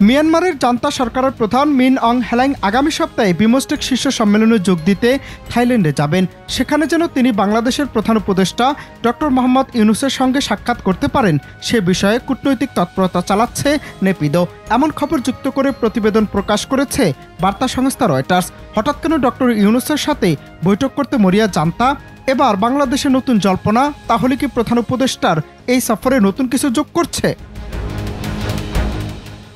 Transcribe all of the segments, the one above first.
মিয়ানমারের জান্তা সরকারের প্রধান মিন অং হ্যালাইং আগামী সপ্তাহে বিমস্টেক শীর্ষ সম্মেলনে যোগ দিতে থাইল্যান্ডে যাবেন। সেখানে যেন তিনি বাংলাদেশের প্রধান উপদেষ্টা ডক্টর মোহাম্মদ ইউনূসের সঙ্গে সাক্ষাৎ করতে পারেন সে বিষয়ে কূটনৈতিক তৎপরতা চালাচ্ছে নেপিদো। এমন খবর যুক্ত করে প্রতিবেদন প্রকাশ করেছে বার্তা সংস্থা রয়টার্স। হঠাৎ কেন ডক্টর ইউনূসের সাথে বৈঠক করতে মরিয়া জান্তা? এবার বাংলাদেশে নতুন জল্পনা, তাহলে কি প্রধান উপদেষ্টার এই সফরে নতুন কিছু যোগ করছে?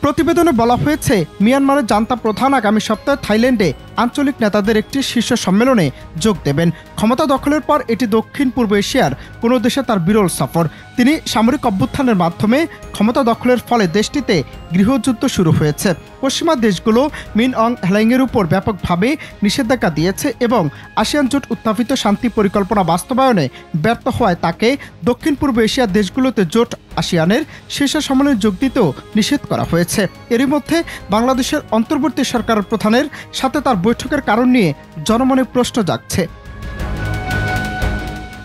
প্রতিবেদনে বলা হয়েছে, মিয়ানমারের জান্তা প্রধান আগামী সপ্তাহে থাইল্যান্ডে আঞ্চলিক নেতাদের একটি শীর্ষ সম্মেলনে যোগ দেবেন। ক্ষমতা দখলের পর এটি দক্ষিণ পূর্ব এশিয়ার কোনো দেশে তার বিরল সফর। তিনি সামরিক অভ্যুত্থানের মাধ্যমে ক্ষমতা দখলের ফলে দেশটিতে গৃহযুদ্ধ শুরু হয়েছে। পশ্চিমা দেশগুলো মিন অং হ্যালাইংয়ের উপর ব্যাপকভাবে নিষেধাজ্ঞা দিয়েছে এবং আসিয়ান জোট উত্থাপিত শান্তি পরিকল্পনা বাস্তবায়নে ব্যর্থ হওয়ায় তাকে দক্ষিণ পূর্ব এশিয়ার দেশগুলোতে জোট আসিয়ানের শীর্ষ সম্মেলনে যোগ দিতেও নিষেধ করা হয়েছে। এরই মধ্যে বাংলাদেশের অন্তর্বর্তী সরকারের প্রধানের সাথে তার বৈঠকের কারণ নিয়ে জনমনে প্রশ্ন জাগছে।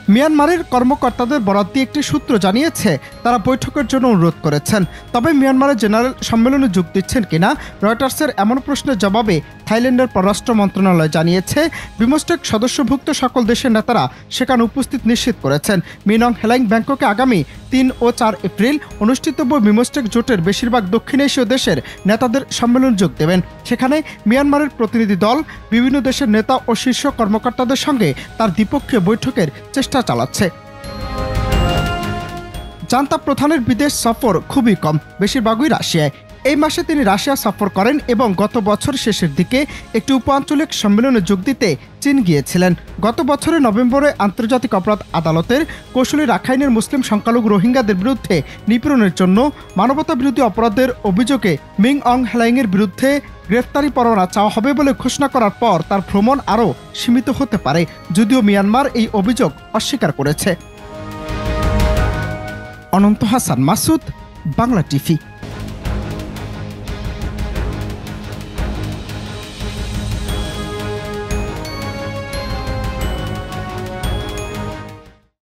মিয়ানমারের কর্মকর্তাদের বরাত দিয়ে একটি সূত্র জানিয়েছে, তারা বৈঠকের জন্য অনুরোধ করেছেন। তবে মিয়ানমারের জেনারেল সম্মেলনে যোগ দিচ্ছেন কিনা রয়টার্সের এমন প্রশ্নের জবাবে থাইল্যান্ডের পররাষ্ট্র মন্ত্রণালয় জানিয়েছে, বিমস্টেক সদস্যভুক্ত সকল দেশের নেতারা সেখানে উপস্থিত নিশ্চিত করেছেন। মিন অং হ্যালাইং ব্যাংককে আগামী ৩ ও ৪ এপ্রিল অনুষ্ঠিতব্য বিমস্টেক জোটের বেশিরভাগ দক্ষিণ এশীয় দেশের নেতাদের সম্মেলনে যোগ দেবেন। সেখানে মিয়ানমারের প্রতিনিধি দল বিভিন্ন দেশের নেতা ও শীর্ষ কর্মকর্তাদের সঙ্গে তার দ্বিপক্ষীয় বৈঠকের চেষ্টা চালাচ্ছে। জান্তা প্রধানের বিদেশ সফর খুবই কম, বেশিরভাগই রাশিয়ায়। এই মাসে তিনি রাশিয়া সফর করেন এবং গত বছর শেষের দিকে একটি উপ-আঞ্চলিক সম্মেলনে যোগ দিতে চীন গিয়েছিলেন। গত বছরের নভেম্বরে আন্তর্জাতিক অপরাধ আদালতের কৌশলী রাখাইনের মুসলিম সংখ্যালঘু রোহিঙ্গাদের বিরুদ্ধে নিপীড়নের জন্য মানবতা বিরোধী অপরাধের অভিযোগে মিন অং হ্যালাইংয়ের বিরুদ্ধে গ্রেফতারি পরোয়ানা চাওয়া হবে বলে ঘোষণা করার পর তার ভ্রমণ আরও সীমিত হতে পারে, যদিও মিয়ানমার এই অভিযোগ অস্বীকার করেছে। অনন্ত হাসান মাসুদ, বাংলা টিভি।